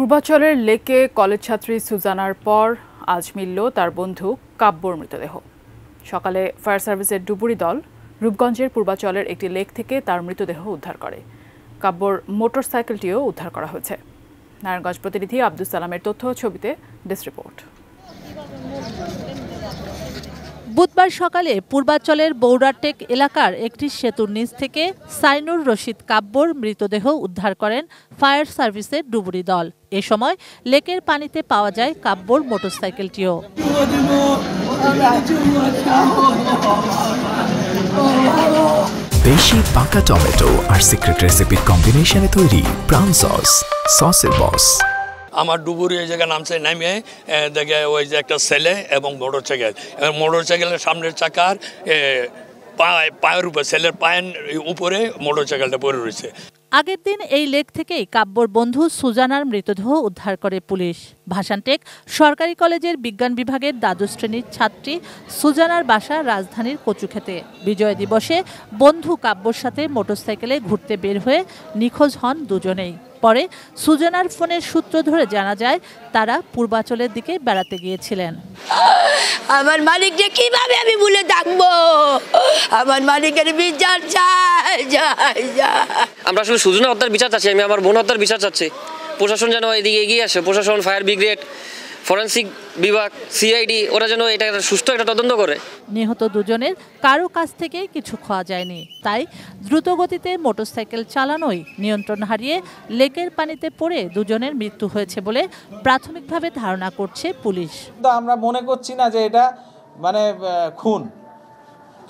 পূর্বাচলের লেকে কলেজ ছাত্রী সুজানার পর আজ মিলল তার বন্ধু কাব্যর মৃতদেহ। সকালে ফায়ার সার্ভিসের ডুবুরি দল রূপগঞ্জের পূর্বাচলের একটি লেক থেকে তার মৃতদেহ উদ্ধার করে। কাব্যর মোটরসাইকেলটিও উদ্ধার করা হয়েছে। নারায়ণগঞ্জ প্রতিনিধি আব্দুল সালামের তথ্য ছবিতে ডেস্ক রিপোর্ট। বুধবার সকালে পূর্বাচলের বৌরাটেক এলাকার একটি সেতুর নিচ থেকে সাইনুর রশিদ কাব্যর মৃতদেহ উদ্ধার করেন ফায়ার সার্ভিসের ডুবুরি দল। এ সময় লেকের পানিতে পাওয়া যায় কাব্যর মোটরসাইকেলটিও। বেশি পাকা টমেটো আর সিক্রেট রেসিপির কম্বিনেশনে তৈরি প্রাউন সসের বস। আমার ডুবুরি এই জায়গায় নামছে, নামিয়ে দেখে ওই যে একটা ছেলে এবং মোটরসাইকেলের সামনের চাকার পায়ের উপরে, ছেলের পায়ের উপরে মোটরসাইকেলটা পড়ে রয়েছে। আগের দিন এই লেক থেকেই কাব্যর বন্ধু সুজানার মৃতদেহ উদ্ধার করে পুলিশ। ভাসানটেক সরকারি কলেজের বিজ্ঞান বিভাগের দ্বাদশ শ্রেণীর ছাত্রী সুজানার বাসা রাজধানীর কচুক্ষেতে। বিজয় দিবসে বন্ধু কাব্যর সাথে মোটরসাইকেলে ঘুরতে বের হয়ে নিখোঁজ হন দুজনেই। পরে সুজানার ফোনের সূত্র ধরে জানা যায় তারা পূর্বাচলের দিকে বেড়াতে গিয়েছিলেন। আমার মালিককে কিভাবে আমি ভুলে থাকবো? আমার মালিকের বিচার চাই। আমরা আসলে সুজানা হত্যার বিচার চাচ্ছি, আমি আমার বোন হত্যার বিচার চাচ্ছি। প্রশাসন যেন এদিকে এগিয়ে আসে, প্রশাসন, ফায়ার ব্রিগেড, ফরেন্সিক বিভাগ, সিআইডি, ওরা যেন এটা সুষ্ঠু একটা তদন্ত করে। নিহত দুজনের কারো কাছ থেকে কিছু খাওয়া যায়নি, তাই দ্রুত গতিতে মোটরসাইকেল চালানোই নিয়ন্ত্রণ হারিয়ে লেকের পানিতে পড়ে দুজনের মৃত্যু হয়েছে বলে প্রাথমিকভাবে ধারণা করছে পুলিশ। আমরা মনে করছি না যে এটা খুন,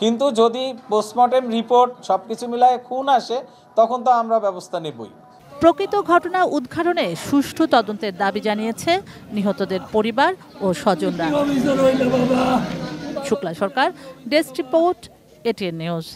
কিন্তু যদি পোস্টমর্টেম রিপোর্ট সবকিছু মিলায় খুন আসে তখন তো আমরা ব্যবস্থা নেবই। প্রকৃত ঘটনা উদ্ঘাটনে সুষ্ঠু তদন্তের দাবি জানিয়েছে নিহতদের পরিবার ও স্বজনরা। শুক্লা সরকার, ডেস্ক রিপোর্ট, এটিএন নিউজ।